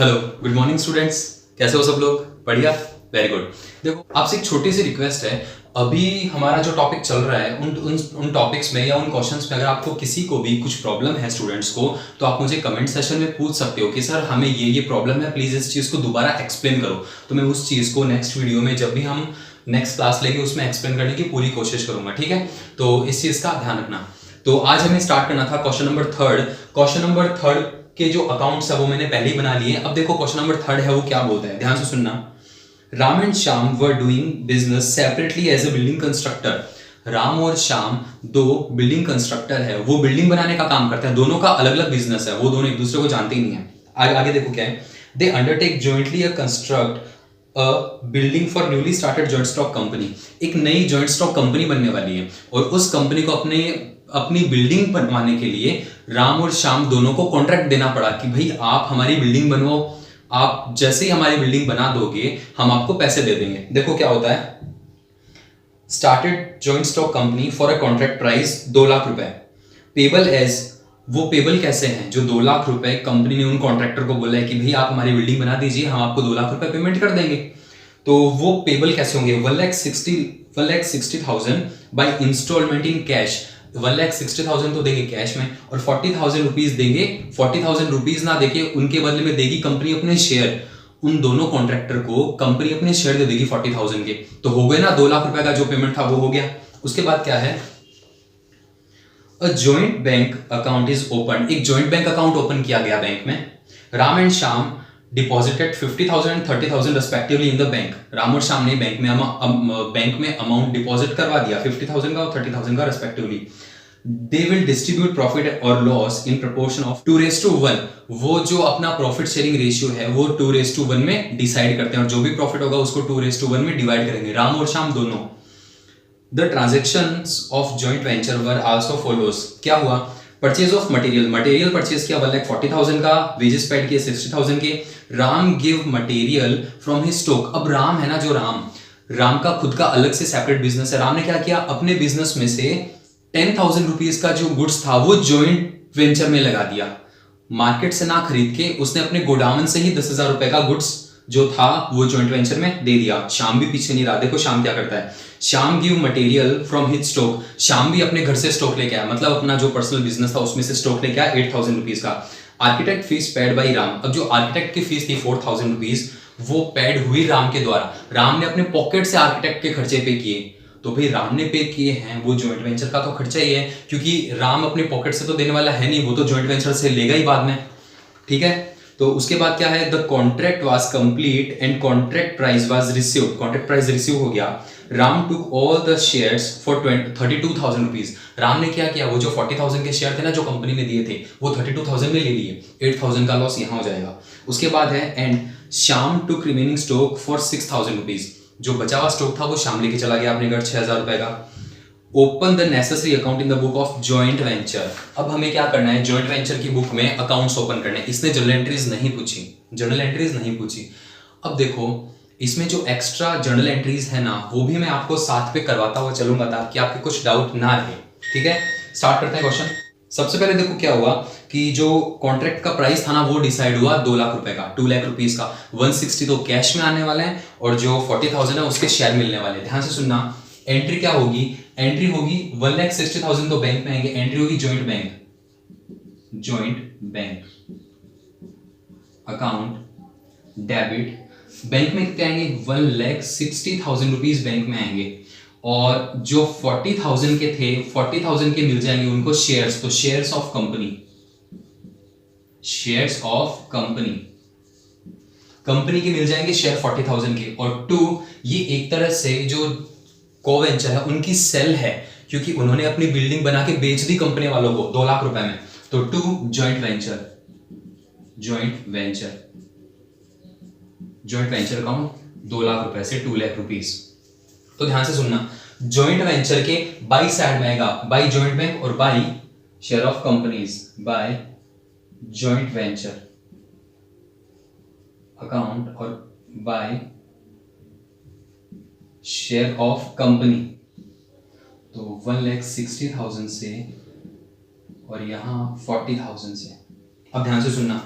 Hello, good morning students. कैसे हो सब लोग? बढ़िया, वेरी गुड। देखो, आपसे एक छोटी सी रिक्वेस्ट है। अभी हमारा जो टॉपिक चल रहा है उन टॉपिक्स में या उन क्वेश्चंस में अगर आपको किसी को भी कुछ प्रॉब्लम है स्टूडेंट्स को, तो आप मुझे कमेंट सेशन में पूछ सकते हो कि सर हमें ये प्रॉब्लम है, प्लीज इस चीज़ को दोबारा एक्सप्लेन करो। तो मैं उस चीज़ को नेक्स्ट वीडियो में जब भी हम नेक्स्ट क्लास लेंगे उसमें एक्सप्लेन करने की पूरी कोशिश करूंगा, ठीक है? तो इस चीज़ का ध्यान रखना। तो आज हमें स्टार्ट करना था क्वेश्चन नंबर थर्ड के जो अकाउंट्स है वो मैंने पहले ही बना लिए। अब देखो क्वेश्चन नंबर थर्ड है वो क्या बोलता है, ध्यान से सुनना। Ram and Shyam were doing business separately as a building constructor. Ram और श्याम दो बिल्डिंग कंस्ट्रक्टर है, वो बिल्डिंग बनाने का काम करते हैं। दोनों का अलग अलग बिजनेस है, वो दोनों एक दूसरे को जानते ही नहीं है। आगे देखो क्या है। They undertake jointly a construct a building for newly started joint stock company. एक नई जॉइंट स्टॉक कंपनी बनने वाली है और उस कंपनी को अपनी बिल्डिंग बनवाने के लिए राम और श्याम दोनों को कॉन्ट्रैक्ट देना पड़ा कि भाई आप हमारी बिल्डिंग बनवाओ, आप जैसे ही हमारी बिल्डिंग बना दोगे हम आपको पैसे दे देंगे। देखो क्या होता है। Started joint stock company for a contract price 2 lakh रुपए। पेबल एज, वो पेबल कैसे हैं? जो 2 लाख रुपए कंपनी ने उन कॉन्ट्रैक्टर को बोला है कि भाई आप हमारी बिल्डिंग बना दीजिए, हम आपको 2 लाख रुपए पेमेंट कर देंगे। तो वो पेबल कैसे होंगे? 1,60,000 बाई इंस्टॉलमेंट इन कैश। 1,60,000 तो देंगे कैश में और 40,000 रुपीज देंगे। 40,000 रुपीज ना देके उनके बदले में देगी कंपनी अपने शेयर। उन दोनों कॉन्ट्रैक्टर को कंपनी अपने शेयर दे देगी 40,000 के। तो हो गए ना, 2 लाख रुपए का जो पेमेंट था वो हो गया। उसके बाद क्या है? A joint bank account is open. एक जॉइंट बैंक अकाउंट ओपन किया गया बैंक में। Ram and Shyam deposited 50,000 and 30,000 respectively in the bank. Ram और श्याम ने बैंक में अमाउंट डिपॉजिट करवा दिया 50,000 का और 30,000 का respectively. They will distribute profit और लॉस इन प्रोपोर्शन ऑफ 2:1। वो जो अपना प्रॉफिट शेयरिंग रेशियो है वो 2:1 में डिसाइड करते हैं और जो भी प्रॉफिट होगा उसको 2:1 में डिवाइड करेंगे, राम और श्याम दोनों। The transactions of joint venture were also follows. क्या हुआ? परचेज ऑफ मटेरियल परचेज किया 1,40,000 का, वेजेस पेड किए 60,000 के। Ram give material from his stock. अब राम है ना, जो राम का खुद का अलग से सेपरेट बिजनेस है। राम ने क्या किया? अपने बिजनेस में से 10,000 रुपीज का जो गुड्स था वो जॉइंट वेंचर में लगा दिया। मार्केट से ना खरीद के उसने अपने गोडाउन से ही 10,000 रुपए का गुड्स जो था वो जॉइंट वेंचर में दे दिया। श्याम भी पीछे नहीं रहा। देखो श्याम क्या करता है। Shyam give material from his stock. Shyam भी अपने घर से स्टॉक लेके आया, मतलब अपना जो पर्सनल बिजनेस था उसमें से स्टॉक लेके आया 8,000 रुपीज का। Architect fees paid by Ram. अब जो आर्किटेक्ट की फीस थी 4,000 रुपीज वो पेड हुई राम के द्वारा। राम ने अपने पॉकेट से आर्किटेक्ट के खर्चे पे किए। तो भाई राम ने पे किए हैं, वो जॉइंट वेंचर का तो खर्चा ही है, क्योंकि राम अपने पॉकेट से तो देने वाला है नहीं, वो तो जॉइंट वेंचर से लेगा ही बाद में, ठीक है? तो उसके बाद क्या है? The contract was complete and contract price was receive. Contract price receive हो गया। Ram took all the shares for 32,000 rupees. Ram ने क्या किया? वो जो 40,000 के शेयर थे ना जो कंपनी ने दिए थे वो 32,000 में ले लिए। 8,000 का लॉस यहाँ हो जाएगा। उसके बाद है and Shyam took remaining stock for 6,000 rupees. जो बचा हुआ स्टॉक था वो श्याम लेके चला गया अपने घर 6,000 रुपए का। Open the necessary account in the book of joint venture. अब हमें क्या करना है? जॉइंट वेंचर की बुक में अकाउंट्स ओपन करने। इसने जर्नल एंट्रीज नहीं पूछी। अब देखो इसमें जो एक्स्ट्रा जर्नल एंट्रीज है ना वो भी मैं आपको साथ पे करवाता हुआ चलूंगा ताकि आपके कुछ डाउट ना रहे, ठीक है? स्टार्ट करते हैं क्वेश्चन। सबसे पहले देखो क्या हुआ कि जो कॉन्ट्रैक्ट का प्राइस था ना वो डिसाइड हुआ 2 लाख रुपए का, 2 लाख रुपीज का। 160 तो कैश में आने वाले हैं और जो 40,000 है उसके शेयर मिलने वाले हैं। ध्यान से सुनना। एंट्री क्या होगी? एंट्री होगी 1,60,000 तो बैंक में आएंगे। एंट्री होगी joint bank account debit. Bank में कितने आएंगे? 1,60,000 रुपीज बैंक में आएंगे और जो 40,000 के थे 40,000 के मिल जाएंगे उनको शेयर्स। तो शेयर्स ऑफ कंपनी के मिल जाएंगे शेयर 40,000 के। और 2 ये एक तरह से जो को-वेंचर है उनकी सेल है, क्योंकि उन्होंने अपनी बिल्डिंग बना के बेच दी कंपनी वालों को 2 लाख रुपए में। तो 2 जॉइंट वेंचर अकाउंट 2 लाख रुपए से 2 लाख रुपीस। तो ध्यान से सुनना। जॉइंट वेंचर के बाई साइड में आएगा बाई जॉइंट बैंक और by share of companies, by joint venture account और बाय शेयर ऑफ कंपनी। तो 1,60,000 से और यहां 40,000 से। अब ध्यान से सुनना।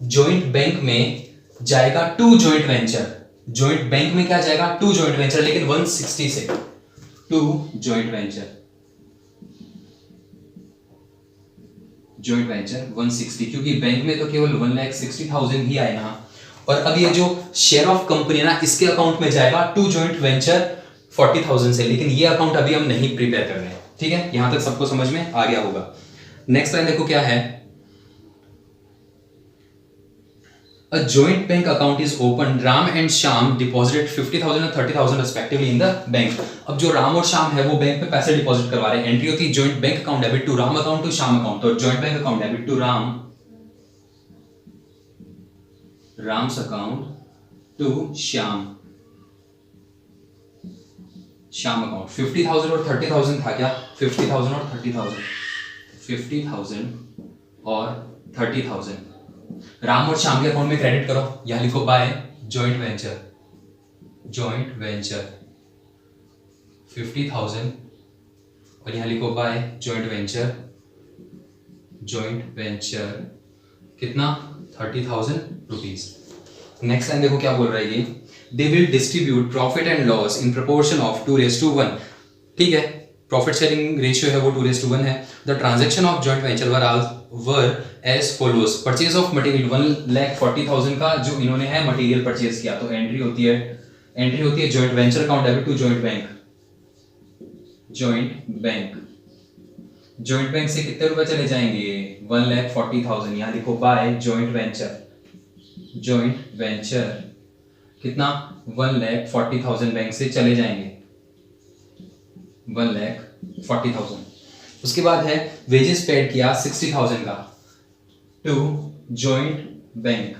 जॉइंट बैंक में जाएगा to joint venture, joint bank में क्या जाएगा टू जॉइंट वेंचर, लेकिन 160 से to joint venture, joint venture 160, क्योंकि बैंक में तो केवल 1,60,000 ही आए ना। और अब ये जो शेयर ऑफ कंपनी ना इसके अकाउंट में जाएगा टू जॉइंट वेंचर 40,000 से, लेकिन ये अकाउंट अभी हम नहीं प्रिपेयर कर रहे हैं। ठीक है, यहां तक सबको समझ में आ गया होगा। नेक्स्ट लाइन देखो क्या है, A joint bank account is opened. Ram and Shyam deposited 50,000 and 30,000 respectively in the bank. अब जो राम और श्याम है वो बैंक में पैसे डिपॉजिट करवा रहे हैं। एंट्री होती है joint bank account debit to Ram account to Shyam account. तो joint bank account debit to Ram, Ram's account to Shyam, Shyam account. 50,000 और 30,000 था क्या, 50,000 और 30,000, 50,000 और 30,000 राम और श्याम के अकाउंट में क्रेडिट करो। यहां लिखो by joint venture, joint venture 50,000 और यहां लिखो by joint venture, joint venture कितना 30,000 रुपीज। नेक्स्ट लाइन देखो क्या बोल रहा है ये, they will distribute profit and loss in proportion of 2:1। ठीक है, प्रॉफिट शेयरिंग रेशियो है वो 2:1 है। The transaction of joint venture were as follows, purchase of material 1,40,000 का जो इन्होंने है मटेरियल परचेज किया, तो एंट्री होती है joint venture account debit to joint bank, joint bank, joint bank से कितने रुपए चले जाएंगे 1,40,000, यहां लिखो by joint venture, joint venture कितना 1,40,000 बैंक से चले जाएंगे 1,40,000। उसके बाद है वेजेस पेड किया 60,000 का टू जॉइंट बैंक,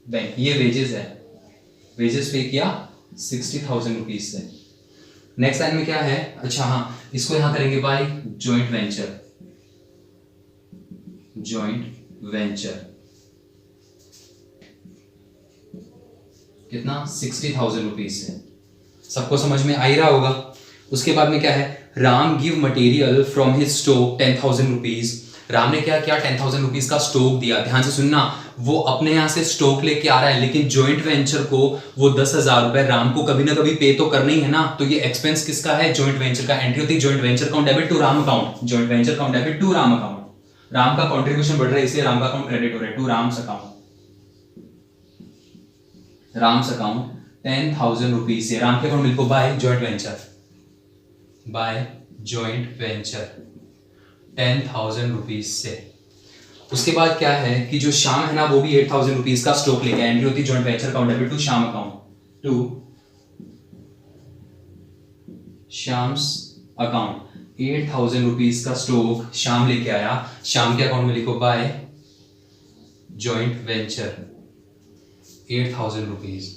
बैंक ये वेजेस है, वेजेस पे किया 60,000 रुपीज से। नेक्स्ट लाइन में क्या है, अच्छा हाँ इसको यहां करेंगे by joint venture, joint venture कितना 60,000 रुपीज से। सबको समझ में आ ही रहा होगा। उसके बाद में क्या है, Ram give material from his stock 10,000 rupees. Ram ने क्या किया 10,000 रुपीज का स्टॉक दिया। ध्यान से सुनना, वो अपने यहां से स्टॉक लेके आ रहा है, लेकिन जॉइंट वेंचर को वो 10,000 रुपए राम को कभी ना कभी पे तो करना ही है ना। तो ये एक्सपेंस किसका है, जॉइंट वेंचर का। एंट्री होती है joint venture account debit to Ram account, joint venture account debit to Ram account. Ram का कॉन्ट्रीब्यूशन बढ़ रहा है इसलिए राम का अकाउंट क्रेडिट हो रहा है to Ram's account, Ram's account 10,000 rupees से राम के अकाउंट मिलको by joint venture, by joint venture 10,000 rupees से। उसके बाद क्या है कि जो श्याम है ना वो भी 8,000 रुपीज का स्टॉक लेके आया। एंट्री होती है joint venture account debit to Shyam account, to Shyam's account 8,000 rupees का स्टॉक श्याम लेके आया। श्याम के अकाउंट में लिखो by joint venture 8,000 rupees.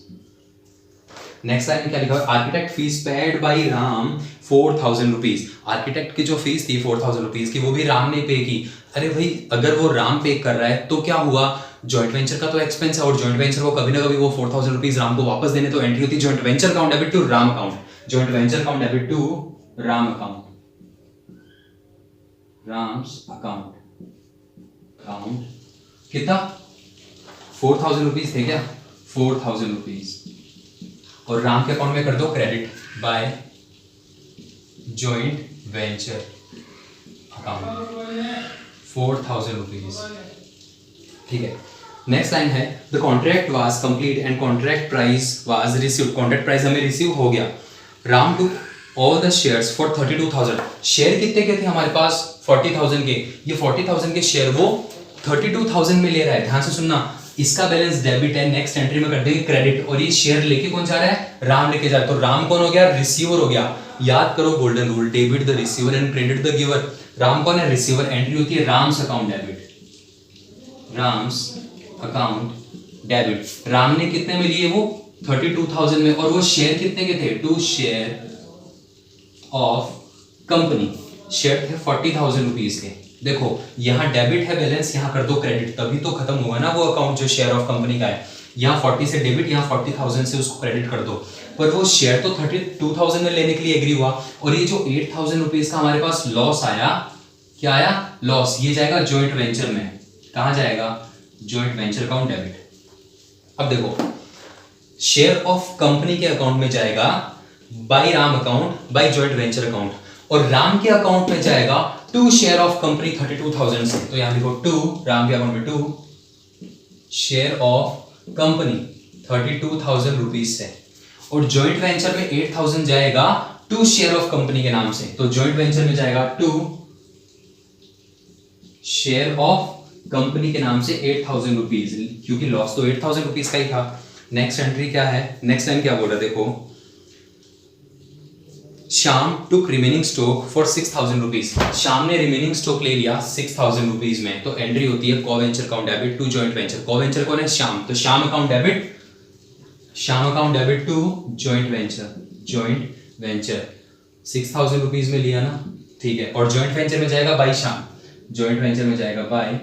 Next line में क्या लिखा है, architect fees paid by Ram 4,000 rupees. Architect की जो फीस थी 4,000 रुपीज की वो भी राम ने पे की। अरे भाई अगर वो राम पे कर रहा है तो क्या हुआ, जॉइंट वेंचर का तो एक्सपेंस है और जॉइंट वेंचर को कभी ना कभी वो 4,000 रुपीज राम को वापस देने। तो एंट्री होती है joint venture account debit to Ram account, joint venture account debit to Ram account, Ram's account, account कितना 4,000 रुपीज थे क्या, 4,000 रुपीज और राम के अकाउंट में कर दो credit by joint venture account 4,000 rupees. ठीक है, नेक्स्ट लाइन है the contract was complete and contract price was received. Contract price हमें रिसीव हो गया। Ram took all the shares for 32,000। Share कितने के थे हमारे पास 40,000 के, ये 40,000 के शेयर वो 32,000 में ले रहा है। ध्यान से सुनना, इसका बैलेंस डेबिट है, नेक्स्ट एंट्री में कर देंगे क्रेडिट और ये शेयर लेके कौन जा रहा है, राम लेके जा रहा है। तो राम कौन हो गया, रिसीवर हो गया। याद करो golden rule, debit the receiver and credit the giver. Ram कौन है, रिसीवर। एंट्री होती है Ram's account debit, Ram's account debit. Ram ने कितने में लिए, वो 32,000 में, और वो शेयर कितने के थे, to share of company. Share थे 40,000 रुपीज के। देखो यहां डेबिट है बैलेंस, यहां कर दो क्रेडिट, तभी तो खत्म होगा ना वो अकाउंट जो शेयर ऑफ कंपनी का है। यहाँ 40 से डेबिट, यहाँ 40,000 से उसको क्रेडिट कर दो। पर वो शेयर तो 32,000 में लेने के लिए एग्री हुआ और ये जो 8,000 रुपीज का हमारे पास लॉस आया, क्या आया, लॉस, ये जाएगा जॉइंट वेंचर में। कहाँ जाएगा, जॉइंट वेंचर अकाउंट डेबिट। अब देखो, शेयर ऑफ कंपनी के अकाउंट में जाएगा by Ram account, by joint venture account, और राम के अकाउंट में जाएगा टू शेयर ऑफ कंपनी 32,000 से। तो यहां लिखो टू, राम के अकाउंट में to share of company 32,000 rupees से, और जॉइंट वेंचर में 8,000 जाएगा टू शेयर ऑफ कंपनी के नाम से। तो जॉइंट वेंचर में जाएगा टू शेयर ऑफ कंपनी के नाम से 8,000 रुपीज, क्योंकि लॉस तो 8,000 रुपीज का ही था। नेक्स्ट एंट्री क्या है, नेक्स्ट लाइन क्या बोल रहा है, देखो, Shyam took remaining stock for 6,000 rupees. Shyam ने रिमेनिंग स्टॉक ले लिया 6,000 रुपीज में। तो एंट्री होती है co venture account debit to joint venture. Co venture कौन है, श्याम, तो Shyam account debit, Shyam account debit to joint venture, joint venture 6,000 rupees में लिया ना, ठीक है। और जॉइंट वेंचर में जाएगा बाय श्याम, जॉइंट वेंचर में जाएगा बाय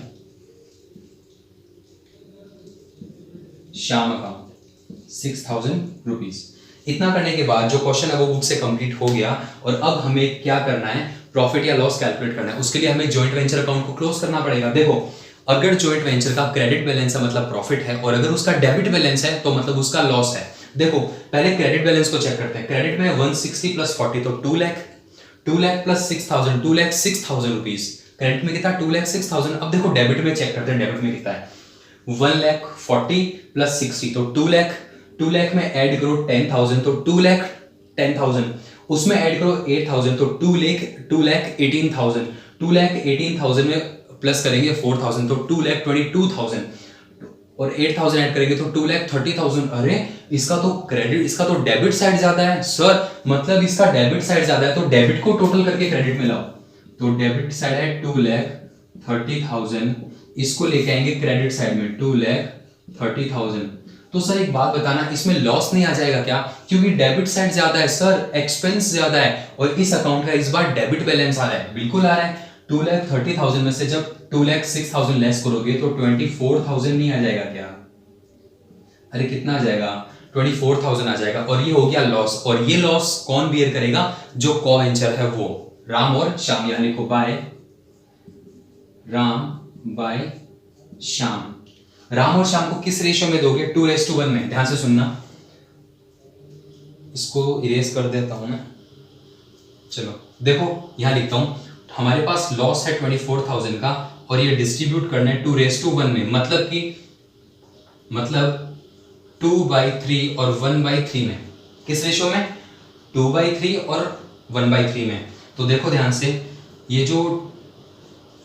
श्याम अकाउंट 6,000 रुपीज। इतना करने के बाद जो क्वेश्चन है वो बुक से कंप्लीट हो गया, और अब हमें क्या करना है, प्रॉफिट या लॉस कैलकुलेट करना है। उसके लिए हमें जॉइंट वेंचर अकाउंट को क्लोज करना पड़ेगा। देखो, अगर जॉइंट वेंचर का क्रेडिट बैलेंस है मतलब प्रॉफिट है, और अगर उसका डेबिट बैलेंस है तो मतलब उसका लॉस है। देखो, पहले क्रेडिट बैलेंस को चेक करते हैं। क्रेडिट में 160 प्लस 40 तो 2 lakh, 2 lakh plus 6,000, 2 lakh 6,000 rupees. Credit में कितना, 2 लाख 6,000। अब देखो डेबिट में चेक करते हैं, डेबिट में कितना है, 1 लाख 40 प्लस 60 तो 2 लाख, 2 लाख में ऐड करो 10,000 तो 2 लाख 10,000, उसमें ऐड करो 8,000 तो 2 लाख 18,000, 2 लाख 18,000 में प्लस करेंगे 4,000 तो 2 लाख 22,000, और 8,000 ऐड करेंगे तो 2 लाख 30,000। अरे इसका तो क्रेडिट, इसका तो डेबिट साइड ज्यादा है सर, मतलब इसका डेबिट साइड ज्यादा है, तो डेबिट को टोटल करके क्रेडिट में लाओ। तो डेबिट साइड है 2 लाख 30,000, इसको लेके आएंगे क्रेडिट साइड में 2 लाख 30,000। तो सर एक बात बताना, इसमें लॉस नहीं आ जाएगा क्या, क्योंकि डेबिट साइड ज्यादा है सर, एक्सपेंस ज्यादा है, और इस अकाउंट का इस बार डेबिट बैलेंस आ रहा है, बिल्कुल आ रहा है। 2 लाख 30,000 में से जब 2 लाख 6,000 लेस करोगे तो 24,000 नहीं आ जाएगा क्या, अरे कितना आ जाएगा, 24,000 आ जाएगा, और ये हो गया लॉस। और ये लॉस कौन बियर करेगा, जो को वेंचर है वो, राम और श्याम। यहां लिखो बाय राम बाय श्याम। राम और श्याम को किस रेशियो में दोगे, 2:1 में। ध्यान से सुनना, इसको इरेज कर देता हूं मैं, चलो देखो यहां लिखता हूं, हमारे पास लॉस है 24,000 का, और ये डिस्ट्रीब्यूट करना है 2:1 में, मतलब कि 2/3 और 1/3 में। किस रेशियो में, 2/3 और 1/3 में। तो देखो ध्यान से, ये जो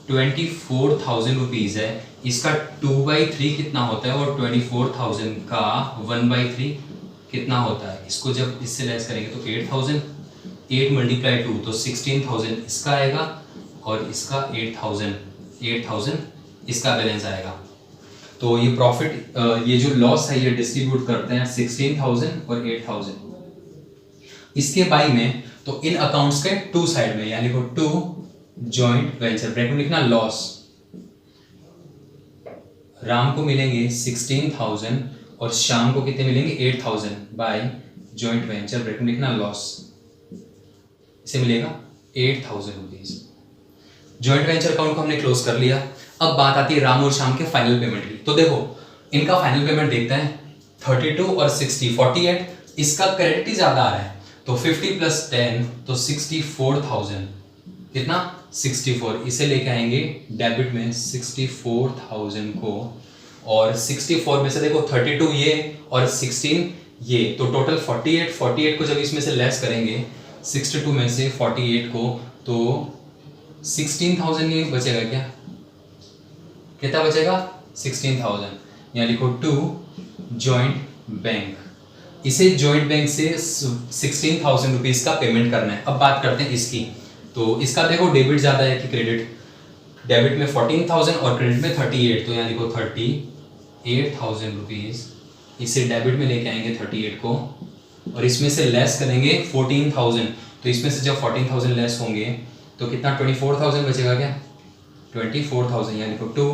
24,000 रुपीज है, इसका 2/3 कितना होता है, और 24,000 का 1/3 कितना होता है। इसको जब इससे लेस करेंगे तो 8,000, 8 × 2 तो 16,000 इसका आएगा, और इसका 8,000 इसका बैलेंस आएगा। तो ये प्रॉफिट, ये जो लॉस है ये डिस्ट्रीब्यूट करते हैं 16,000 और 8,000 इसके बाई में। तो इन अकाउंट्स के टू साइड में, यानी को टू जॉइंट वेंचर, ब्रैकेट में लिखना लॉस, राम को मिलेंगे 16,000 और श्याम को कितने मिलेंगे 8,000 बाय जॉइंट वेंचर, ब्रैकेट में लिखना लॉस, इसे मिलेगा 8,000 रुपीज। जॉइंट वेंचर अकाउंट को हमने क्लोज कर लिया। अब बात आती है राम और श्याम के फाइनल पेमेंट की। तो देखो इनका फाइनल पेमेंट देखते हैं, 32 और 60 48, इसका क्रेडिट ही ज्यादा आ रहा है, तो 50 + 10 तो 64,000, कितना 64, इसे लेके आएंगे डेबिट में 64,000 को, और 64 में से देखो 32 ये और 16 ये, तो टोटल 48 को जब इसमें से लेस करेंगे 62 में से 48 को, तो 16,000 ये बचेगा क्या, कितना बचेगा 16,000। यहाँ लिखो टू जॉइंट बैंक, इसे जॉइंट बैंक से 16,000 रुपीज का पेमेंट करना है। अब बात करते हैं इसकी, तो इसका देखो डेबिट ज्यादा है कि क्रेडिट, डेबिट में 14,000 और क्रेडिट में 38, तो यहाँ लिखो 38,000 रुपीज, इसे डेबिट में लेके आएंगे 38 को, और इसमें से लेस करेंगे 14,000, तो इसमें से जब 14,000 लेस होंगे तो कितना 24,000 बचेगा क्या, 24,000, यानी लिखो टू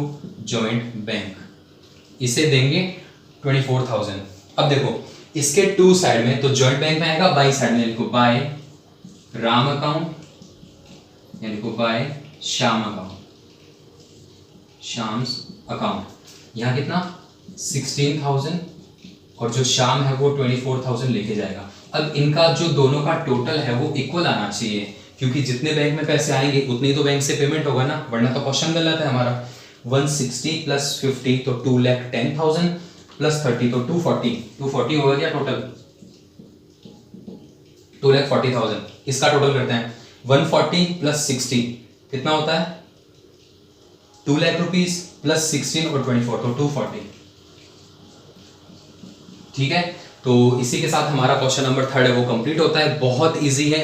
जॉइंट बैंक, इसे देंगे 24,000। अब देखो इसके टू साइड में, तो जॉइंट बैंक में आएगा बाई साइड में, लिखो बाय राम अकाउंट, यानी लिखो by Shyam account, Shyam's account. यहाँ कितना 16,000 और जो श्याम है वो 24,000 लेके जाएगा। अब इनका जो दोनों का टोटल है वो इक्वल आना चाहिए, क्योंकि जितने बैंक में पैसे आएंगे उतने ही तो बैंक से पेमेंट होगा ना, वरना तो क्वेश्चन गलत है हमारा। 160 प्लस 50 तो 2,10,000 प्लस 30 तो 240 होगा क्या टोटल? 2,40,000। इसका टोटल करते हैं। 140 प्लस 60 कितना होता है? 2 लाख रुपीज प्लस 16 और 24 तो 240। ठीक है, तो इसी के साथ हमारा क्वेश्चन नंबर 3 है वो कंप्लीट होता है। बहुत इजी है।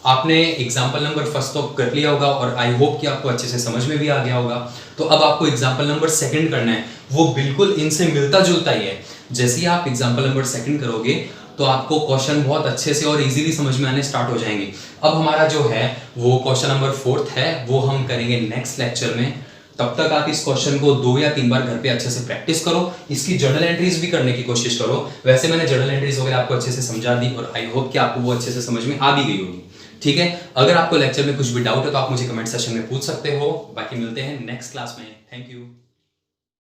आपने एग्जाम्पल नंबर फर्स्ट तो कर लिया होगा और आई होप कि आपको अच्छे से समझ में भी आ गया होगा। तो अब आपको एग्जाम्पल नंबर 2 करना है, वो बिल्कुल इनसे मिलता जुलता ही है। जैसे ही आप एग्जाम्पल नंबर 2 करोगे तो आपको क्वेश्चन बहुत अच्छे से और इजीली समझ में आने स्टार्ट हो जाएंगे। अब हमारा जो है वो क्वेश्चन नंबर 4 है, वो हम करेंगे नेक्स्ट लेक्चर में। तब तक आप इस क्वेश्चन को 2 या 3 बार घर पे अच्छे से प्रैक्टिस करो, इसकी जर्नल एंट्रीज भी करने की कोशिश करो। वैसे मैंने जर्नल एंट्रीज वगैरह आपको अच्छे से समझा दी और आई होप कि आपको वो अच्छे से समझ में आ भी गई होगी। ठीक है, अगर आपको लेक्चर में कुछ भी डाउट है तो आप मुझे कमेंट सेक्शन में पूछ सकते हो। बाकी मिलते हैं नेक्स्ट क्लास में। Thank you.